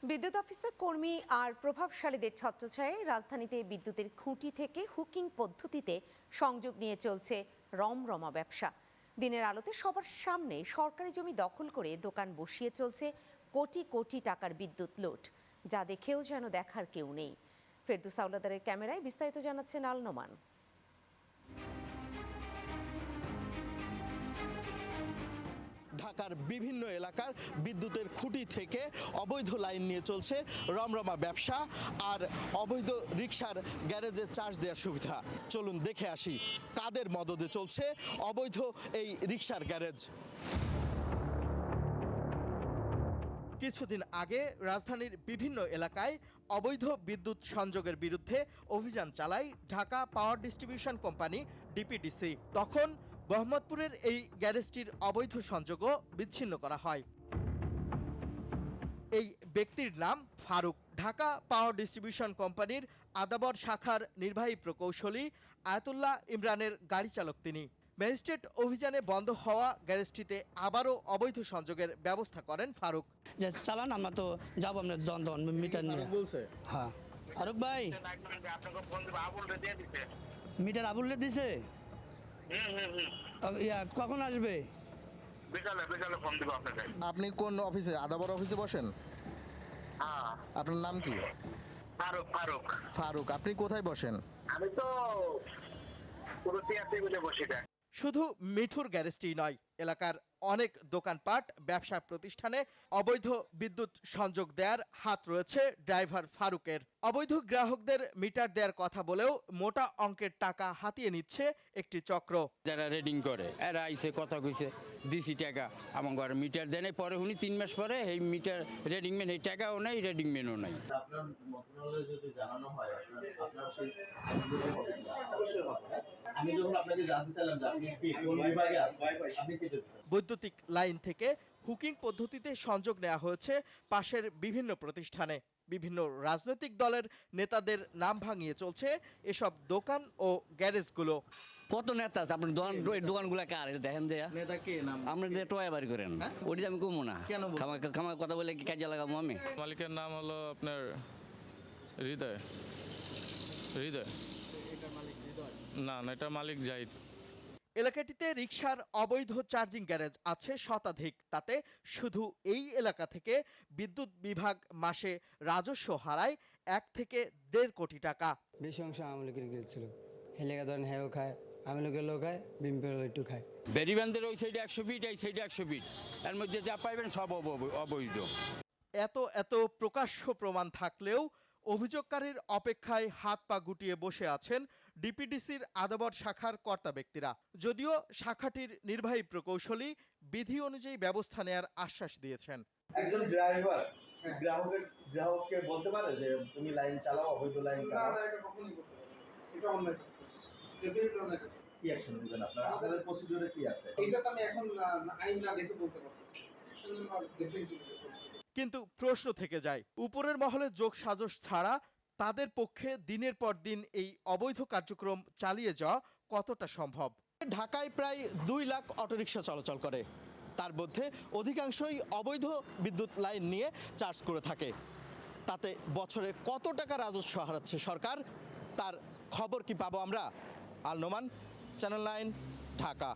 বিদ্যুৎ অফিসের কর্মী আর প্রভাবশালীদের ছত্রছায়ায় রাজধানীতে বিদ্যুতের খুঁটি থেকে হুকিং পদ্ধতিতে সংযোগ নিয়ে চলছে রমরমা ব্যবসা। দিনের আলোতে সবার সামনে সরকারি জমি দখল করে দোকান বসিয়ে চলছে কোটি কোটি টাকার বিদ্যুৎ লুট, যা দেখেও যেন দেখার কেউ নেই। ফেরদৌস আওলাদারের ক্যামেরায় বিস্তারিত জানাচ্ছেন আল নোমান। ঢাকার বিভিন্ন এলাকার বিদ্যুতের খুঁটি থেকে অবৈধ লাইন নিয়ে চলছে রমরমা ব্যবসা আর অবৈধ রিকশার গ্যারেজে চার্জ দেওয়ার সুবিধা। চলুন দেখে আসি কাদের মদদে চলছে অবৈধ এই রিকশার গ্যারেজ। কিছুদিন আগে রাজধানীর বিভিন্ন এলাকায় অবৈধ বিদ্যুৎ সংযোগের বিরুদ্ধে অভিযান চালায় Dhaka power distribution company DPDC. তখন মোহাম্মদপুরের এই গ্যারেজটির অবৈধ সংযোগও বিচ্ছিন্ন করা হয়। এই ব্যক্তির নাম ফারুক। ঢাকা পাওয়ার ডিস্ট্রিবিউশন কোম্পানির আদাবর শাখার নির্বাহী প্রকৌশলী আয়াতুল্লাহ ইমরানের গাড়ি চালক তিনি। ম্যাজিস্ট্রেট অভিযানে বন্ধ হওয়া গ্যারেজটিতে আবারও অবৈধ সংযোগের ব্যবস্থা করেন ফারুক। যে চালান আমরা তো যাবো আমরা দন মিটার নিয়ে। হ্যাঁ ফারুক ভাই, মিটার আবুল দিছে। কখন আসবে? বিকালে ফোন দিব আপনাকে। আপনি কোন অফিসে? আদাবর অফিসে বসেন? হ্যাঁ। আপনার নাম কি? ফারুক। আপনি কোথায় বসেন? আমি তো পুরো টেবিলে বসি। শুধু মিঠুর গ্যারেজটি নয়, এলাকার অনেক দোকানপাট ব্যবসা প্রতিষ্ঠানে অবৈধ বিদ্যুৎ সংযোগ দেওয়ার হাত রয়েছে ড্রাইভার ফারুকের। অবৈধ গ্রাহকদের মিটার দেওয়ার কথা বলেও মোটা অঙ্কের টাকা হাতিয়ে নিচ্ছে একটি চক্র। যারা রেডিং করে এরা আইসে কথা কইছে দিছি টাকা আমার ঘরে মিটার দেয় পরে উনি 3 মাস পরে এই মিটার রেডিং ম্যান এই টাকাও নাই, রেডিং ম্যানও নাই। আপনার মন্ত্রণালয়ে যদি জানানো হয় আপনার সেই আমি যখন আপনাকে জানতে চাইলাম যে আপনি কোন বিভাগে আছেন আপনি কেটে দিচ্ছেন। বৈদ্যুতিক লাইন থেকে হুকিং পদ্ধতিতে সংযোগ নেওয়া হয়েছে পাশের বিভিন্ন প্রতিষ্ঠানে। বিভিন্ন রাজনৈতিক দলের নেতাদের নাম ভাঙিয়ে চলছে এসব দোকান ও গ্যারেজগুলো। কত নেতা আছে আপনার দোকানগুলো কার দেখেন যে নেতা কে নাম? আমরা টয়া বাড়ি করেন ওটি আমি কমো না। কেন? খামার কথা বলে কি কাজে লাগাবো আমি? মালিকের নাম হলো আপনার হৃদয়। না, এটা মালিক জাহিদ। এলাকাটিতে রিকশার অবৈধ চার্জিং গ্যারেজ আছে শতাধিক। তাতে শুধু এই এলাকা থেকে বিদ্যুৎ বিভাগ মাসে রাজস্ব হারায় 1 থেকে 1.5 কোটি টাকা। বেশি অংশ আওয়ামী লীগের গেছিল। হেলেগা ধরেন হ্যাঁও খায়, আওয়ামী লীগের লোক খায়, বিএনপির একটু খায়। বেরিবান্ধের ওই সাইডে 100 ফিট, এই সাইডে 100 ফিট, এর মধ্যে যা পাইবেন সব অবৈধ। এত প্রকাশ্য প্রমাণ থাকলেও অভিযোগকারীর অপেক্ষায় হাত পা গুটিয়ে বসে আছেন ডিপিডিসির আদাবর শাখার কর্তা ব্যক্তিরা। যদিও শাখাটির নির্বাহী প্রকৌশলী বিধি অনুযায়ী ব্যবস্থা নেয়ার আশ্বাস দিয়েছেন। একজন ড্রাইভার গ্রাহককে বলতে পারে যে তুমি লাইন চালাও, অবৈধ লাইন চালাও? না, এটা কখনোই বলতে পারে। এটা অন্যায় কাজ করছে। ডেফিনেটলি অন্যায় কাজ। কি অ্যাকশন নেবেন আপনারা? আপনাদের প্রসিডিউরে কি আছে? এটা তো আমি এখন আইন না দেখে বলতে পারতেছি। অ্যাকশন নেওয়া ডেফিনেটলি। কিন্তু প্রশ্ন থেকে যায়, উপরের মহলে যোগ সাজশ ছাড়া তাদের পক্ষে দিনের পর দিন এই অবৈধ কার্যক্রম চালিয়ে যাওয়া কতটা সম্ভব? ঢাকায় প্রায় 2 লাখ অটোরিকশা চলাচল করে। তার মধ্যে অধিকাংশই অবৈধ বিদ্যুৎ লাইন নিয়ে চার্জ করে থাকে। তাতে বছরে কত টাকা রাজস্ব হারাচ্ছে সরকার, তার খবর কি পাবো আমরা? আল নোমান, চ্যানেল 9, ঢাকা।